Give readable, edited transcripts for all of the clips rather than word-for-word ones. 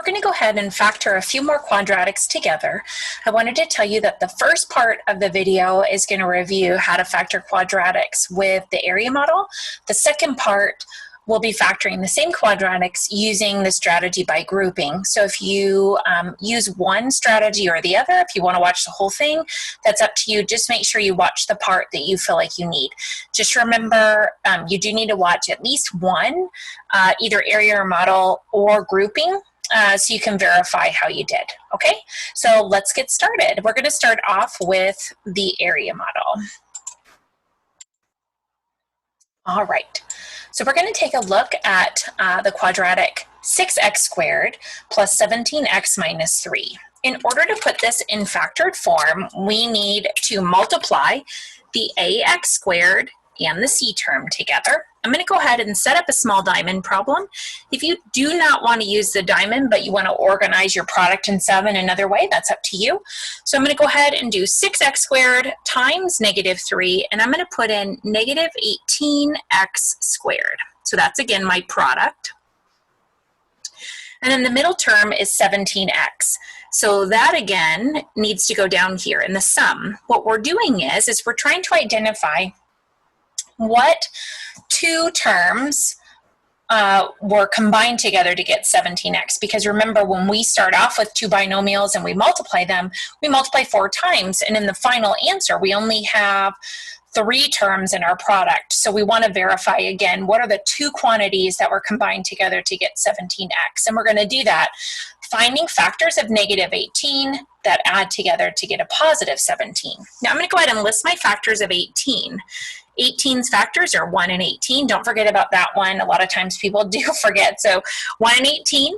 We're going to go ahead and factor a few more quadratics together. I wanted to tell you that the first part of the video is going to review how to factor quadratics with the area model. The second part will be factoring the same quadratics using the strategy by grouping. So if you use one strategy or the other, if you want to watch the whole thing, that's up to you. Just make sure you watch the part that you feel like you need. Just remember, you do need to watch at least one, either area or model or grouping, so you can verify how you did, okay? So let's get started. We're going to start off with the area model. All right, so we're going to take a look at the quadratic 6x squared plus 17x minus 3. In order to put this in factored form, we need to multiply the ax squared and the c term together. I'm going to go ahead and set up a small diamond problem. If you do not want to use the diamond, but you want to organize your product in 7 another way, that's up to you. So I'm going to go ahead and do 6x squared times negative 3, and I'm going to put in negative 18x squared. So that's, again, my product. And then the middle term is 17x. So that, again, needs to go down here in the sum. What we're doing is we're trying to identify what two terms were combined together to get 17x. Because remember, when we start off with two binomials and we multiply them, we multiply 4 times. And in the final answer, we only have 3 terms in our product. So we want to verify again, what are the two quantities that were combined together to get 17x? And we're going to do that finding factors of negative 18 that add together to get a positive 17. Now I'm going to go ahead and list my factors of 18. 18's factors are 1 and 18. Don't forget about that one. A lot of times people do forget. So 1 and 18,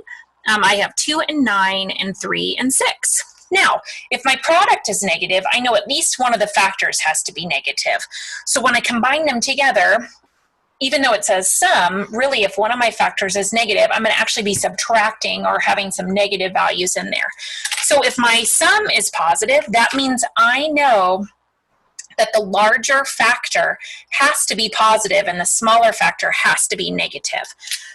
I have 2 and 9 and 3 and 6. Now, if my product is negative, I know at least one of the factors has to be negative. So when I combine them together, even though it says sum, really if one of my factors is negative, I'm going to actually be subtracting or having some negative values in there. So if my sum is positive, that means I know that the larger factor has to be positive and the smaller factor has to be negative.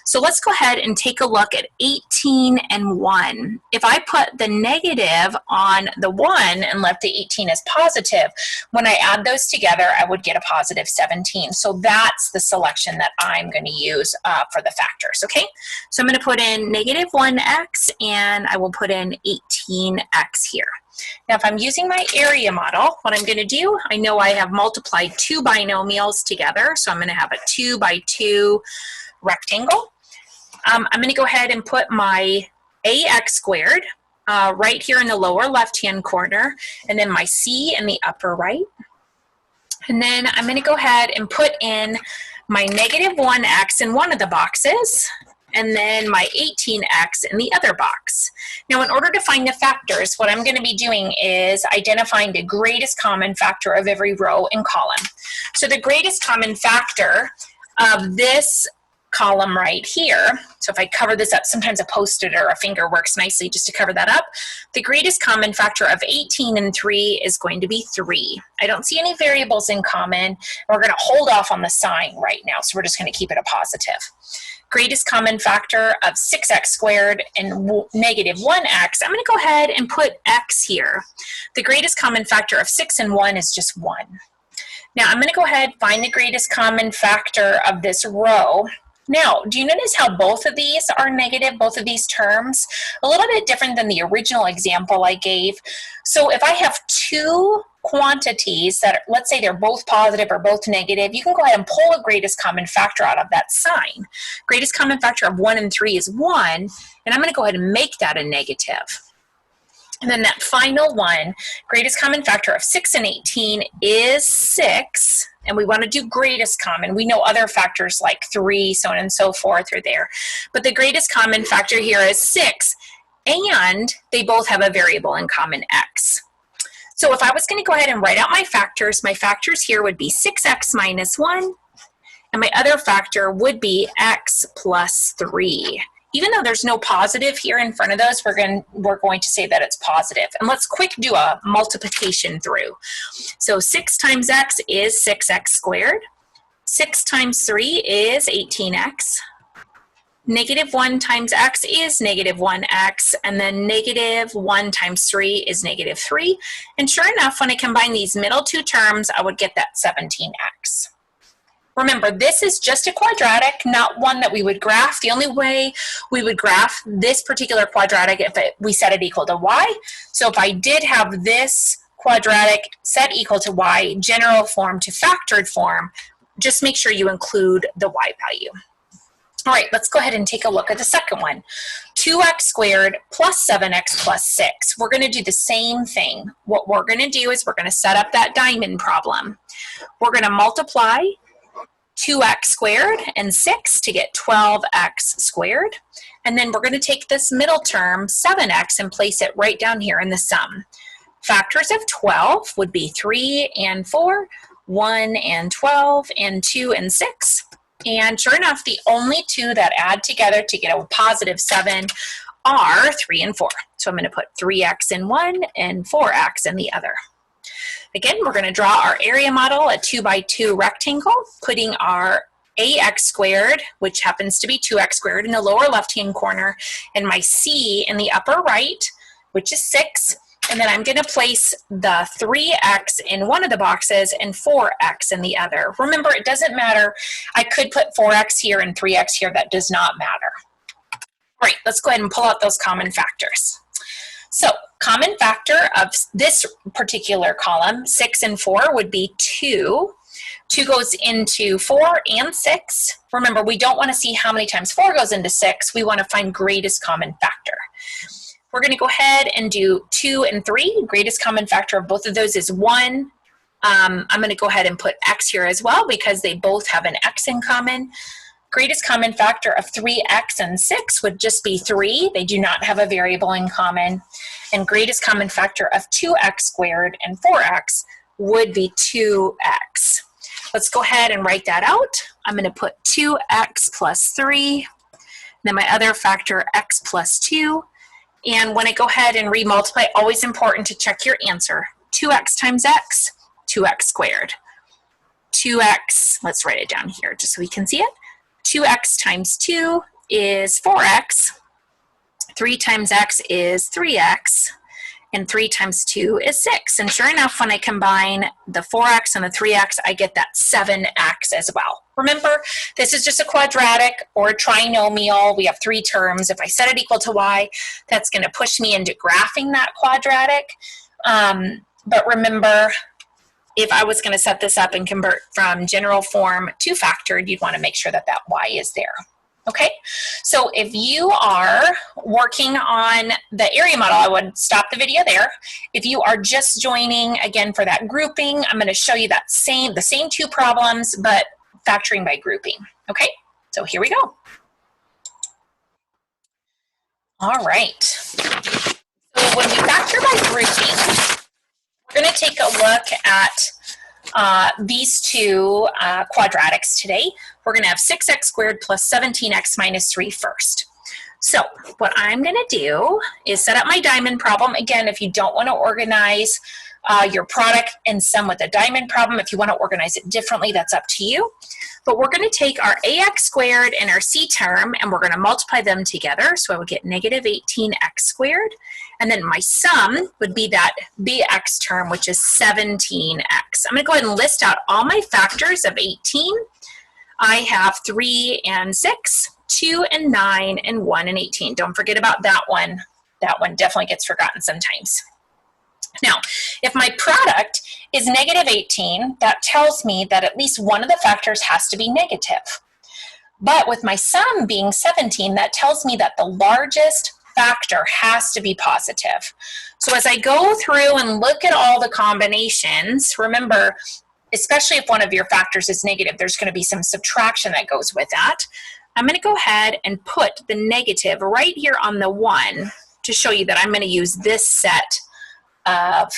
So let's go ahead and take a look at 18 and 1. If I put the negative on the 1 and left the 18 as positive, when I add those together, I would get a positive 17. So that's the selection that I'm going to use for the factors, okay? So I'm going to put in negative 1x and I will put in 18x here. Now, if I'm using my area model, what I'm going to do, I know I have multiplied 2 binomials together, so I'm going to have a 2 by 2 rectangle. I'm going to go ahead and put my ax squared right here in the lower left-hand corner, and then my c in the upper right. And then I'm going to go ahead and put in my negative 1x in one of the boxes, and then my 18x in the other box. Now, in order to find the factors, what I'm going to be doing is identifying the greatest common factor of every row and column. So the greatest common factor of this column right here, so if I cover this up, sometimes a Post-it or a finger works nicely just to cover that up. The greatest common factor of 18 and 3 is going to be 3. I don't see any variables in common. We're going to hold off on the sign right now, so we're just going to keep it a positive. Greatest common factor of 6x squared and negative 1x, I'm going to go ahead and put x here. The greatest common factor of 6 and 1 is just 1. Now I'm going to go ahead and find the greatest common factor of this row. Now, do you notice how both of these are negative, both of these terms? A little bit different than the original example I gave. So if I have 2 quantities that, let's say they're both positive or both negative, you can go ahead and pull a greatest common factor out of that sign. Greatest common factor of 1 and 3 is 1, and I'm going to go ahead and make that a negative. And then that final one, greatest common factor of 6 and 18 is 6. And we want to do greatest common. We know other factors like 3, so on and so forth are there. But the greatest common factor here is 6. And they both have a variable in common, x. So if I was going to go ahead and write out my factors here would be 6x minus 1. And my other factor would be x plus 3. Even though there's no positive here in front of those, we're going to say that it's positive. And let's quick do a multiplication through. So 6 times x is 6x squared. 6 times 3 is 18x. Negative 1 times x is negative 1x, and then negative 1 times 3 is negative 3. And sure enough, when I combine these middle two terms, I would get that 17x. Remember, this is just a quadratic, not one that we would graph. The only way we would graph this particular quadratic if we set it equal to y. So if I did have this quadratic set equal to y, general form to factored form, just make sure you include the y value. All right, let's go ahead and take a look at the second one. 2x squared plus 7x plus 6. We're going to do the same thing. What we're going to do is we're going to set up that diamond problem. We're going to multiply 2x squared and 6 to get 12x squared. And then we're going to take this middle term, 7x, and place it right down here in the sum. Factors of 12 would be 3 and 4, 1 and 12, and 2 and 6. And sure enough, the only two that add together to get a positive 7 are 3 and 4. So I'm going to put 3x in one and 4x in the other. Again, we're going to draw our area model, a 2 by 2 rectangle, putting our ax squared, which happens to be 2x squared, in the lower left-hand corner, and my c in the upper right, which is 6. And then I'm going to place the 3x in one of the boxes and 4x in the other. Remember, it doesn't matter. I could put 4x here and 3x here. That does not matter. All right, let's go ahead and pull out those common factors. So common factor of this particular column, 6 and 4, would be 2. 2 goes into 4 and 6. Remember, we don't want to see how many times 4 goes into 6. We want to find greatest common factor. We're going to go ahead and do 2 and 3. Greatest common factor of both of those is 1. I'm going to go ahead and put x here as well because they both have an x in common. Greatest common factor of 3x and 6 would just be 3. They do not have a variable in common. And greatest common factor of 2x squared and 4x would be 2x. Let's go ahead and write that out. I'm going to put 2x plus 3. Then my other factor, x plus 2. And when I go ahead and remultiply, always important to check your answer. 2x times x, 2x squared. 2x, let's write it down here just so we can see it. 2x times 2 is 4x. 3 times x is 3x. And 3 times 2 is 6. And sure enough, when I combine the 4x and the 3x, I get that 7x as well. Remember, this is just a quadratic or a trinomial. We have 3 terms. If I set it equal to y, that's going to push me into graphing that quadratic. But remember, if I was going to set this up and convert from general form to factored, you'd want to make sure that that y is there. Okay, so if you are working on the area model, I would stop the video there. If you are just joining, again, for that grouping, I'm going to show you the same 2 problems, but factoring by grouping. Okay, so here we go. All right, so when we factor by grouping, we're going to take a look at these 2 quadratics today. We're going to have 6x squared plus 17x minus 3 first. So what I'm going to do is set up my diamond problem. Again, if you don't want to organize your product and sum with a diamond problem, if you want to organize it differently, that's up to you. But we're going to take our ax squared and our c term, and we're going to multiply them together. So I would get negative 18x squared. And then my sum would be that bx term, which is 17x. I'm going to go ahead and list out all my factors of 18. I have 3 and 6, 2 and 9, and 1 and 18. Don't forget about that one. That one definitely gets forgotten sometimes. Now, if my product is negative 18, that tells me that at least one of the factors has to be negative. But with my sum being 17, that tells me that the largest factor has to be positive. So as I go through and look at all the combinations, remember, especially if one of your factors is negative, there's going to be some subtraction that goes with that. I'm going to go ahead and put the negative right here on the 1 to show you that I'm going to use this set of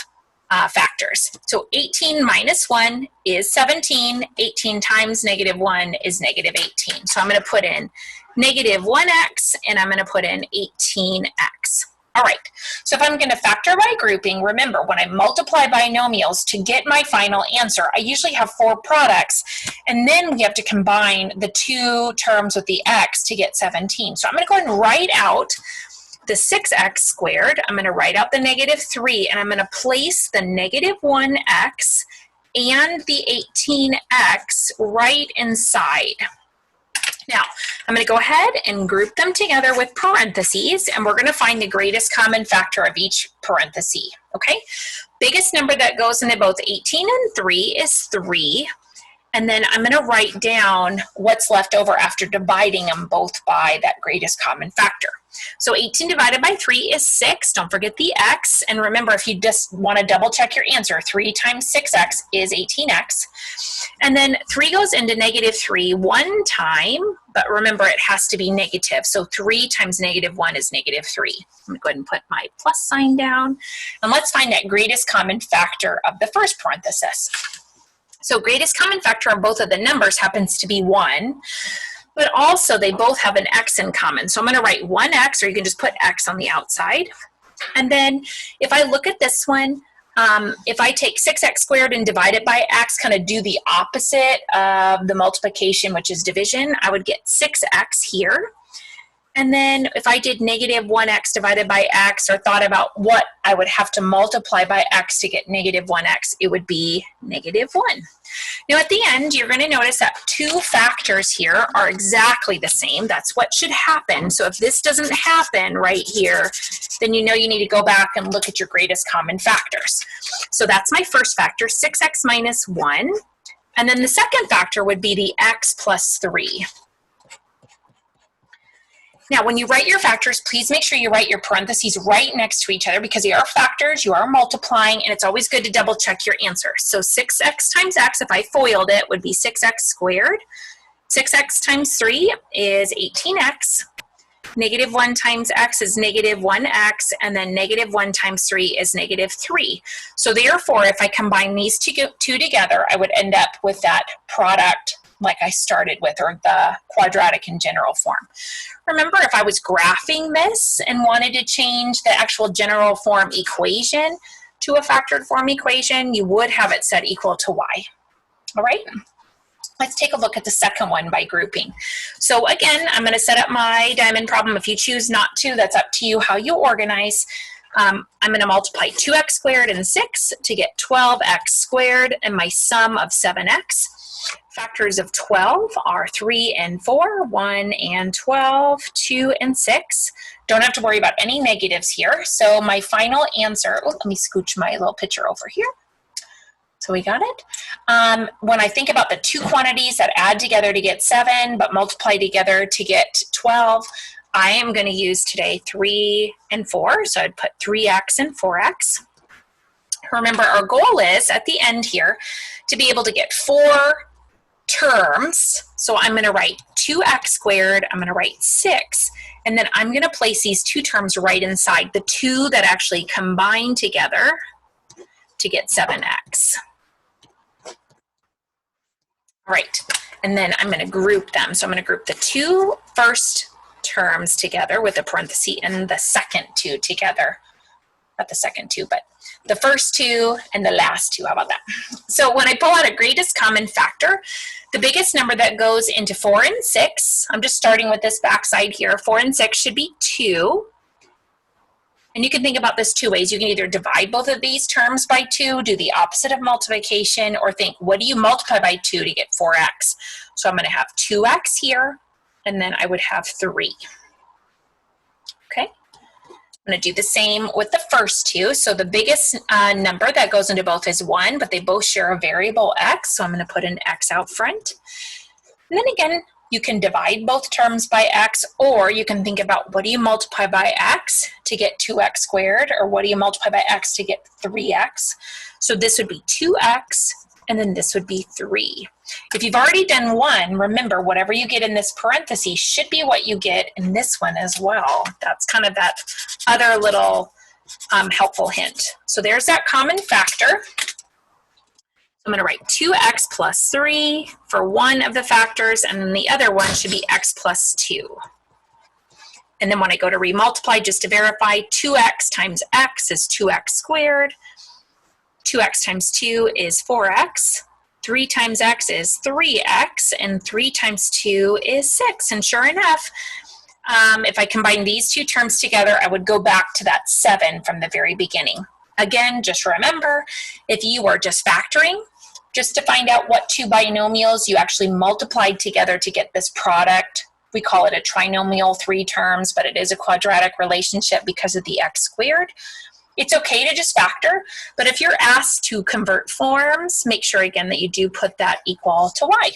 factors. So 18 minus 1 is 17. 18 times negative 1 is negative 18. So I'm going to put in negative 1x and I'm going to put in 18x. All right, so if I'm going to factor by grouping, remember when I multiply binomials to get my final answer, I usually have 4 products, and then we have to combine the 2 terms with the x to get 17. So I'm going to go ahead and write out the 6x squared. I'm going to write out the -3, and I'm going to place the -1x and the 18x right inside. Now, I'm going to go ahead and group them together with parentheses, and we're going to find the greatest common factor of each parenthesis, okay? Biggest number that goes into both 18 and 3 is 3, and then I'm going to write down what's left over after dividing them both by that greatest common factor. So 18 divided by 3 is 6. Don't forget the x. And remember, if you just want to double check your answer, 3 times 6x is 18x. And then 3 goes into -3 one time, but remember it has to be negative. So 3 times -1 is -3. I'm going to go ahead and put my plus sign down. And let's find that greatest common factor of the first parenthesis. So greatest common factor of both of the numbers happens to be 1, but also they both have an x in common. So I'm going to write 1x, or you can just put x on the outside. And then if I look at this one, if I take 6x squared and divide it by x, kind of do the opposite of the multiplication, which is division, I would get 6x here. And then if I did -1x divided by x, or thought about what I would have to multiply by x to get -1x, it would be -1. Now at the end, you're going to notice that 2 factors here are exactly the same. That's what should happen. So if this doesn't happen right here, then you know you need to go back and look at your greatest common factors. So that's my first factor, 6x minus 1. And then the second factor would be the x plus 3. Now, when you write your factors, please make sure you write your parentheses right next to each other, because they are factors, you are multiplying, and it's always good to double check your answer. So 6x times x, if I FOILed it, would be 6x squared. 6x times 3 is 18x. -1 times x is -1x, and then -1 times 3 is -3. So therefore, if I combine these two together, I would end up with that product like I started with, or the quadratic in general form. Remember, if I was graphing this and wanted to change the actual general form equation to a factored form equation, you would have it set equal to y. All right? Let's take a look at the second one by grouping. So again, I'm going to set up my diamond problem. If you choose not to, that's up to you how you organize. I'm going to multiply 2x squared and 6 to get 12x squared, and my sum of 7x. Factors of 12 are 3 and 4, 1 and 12, 2 and 6. Don't have to worry about any negatives here. So my final answer, let me scooch my little picture over here. So we got it. When I think about the 2 quantities that add together to get 7, but multiply together to get 12, I am going to use today 3 and 4. So I'd put 3x and 4x. Remember, our goal is at the end here to be able to get 4 terms. So I'm going to write 2x squared, I'm going to write 6, and then I'm going to place these 2 terms right inside, the 2 that actually combine together to get 7x. All right, and then I'm going to group them. So I'm going to group the 2 first terms together with a parenthesis and the second 2 together. Not the second 2, but the first 2 and the last 2. How about that? So when I pull out a greatest common factor, the biggest number that goes into 4 and 6, I'm just starting with this backside here, 4 and 6 should be 2. And you can think about this 2 ways. You can either divide both of these terms by 2, do the opposite of multiplication, or think, what do you multiply by 2 to get 4x? So I'm going to have 2x here, and then I would have 3. Okay? I'm going to do the same with the first 2. So the biggest number that goes into both is 1, but they both share a variable x. So I'm going to put an x out front. And then again, you can divide both terms by x, or you can think about, what do you multiply by x to get 2x squared, or what do you multiply by x to get 3x? So this would be 2x, and then this would be 3. If you've already done 1, remember, whatever you get in this parenthesis should be what you get in this one as well. That's kind of that other little helpful hint. So there's that common factor. I'm going to write 2x plus 3 for one of the factors, and then the other one should be x plus 2. And then when I go to remultiply, just to verify, 2x times x is 2x squared. 2x times 2 is 4x. 3 times x is 3x, and 3 times 2 is 6. And sure enough, if I combine these two terms together, I would go back to that 7 from the very beginning. Again, just remember, if you are just factoring, just to find out what two binomials you actually multiplied together to get this product, we call it a trinomial, 3 terms, but it is a quadratic relationship because of the x squared. It's okay to just factor, but if you're asked to convert forms, make sure again that you do put that equal to y.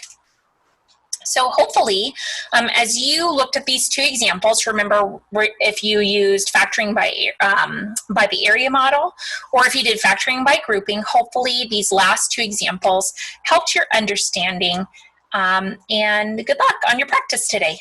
So hopefully, as you looked at these two examples, remember if you used factoring by the area model, or if you did factoring by grouping, hopefully these last two examples helped your understanding, and good luck on your practice today.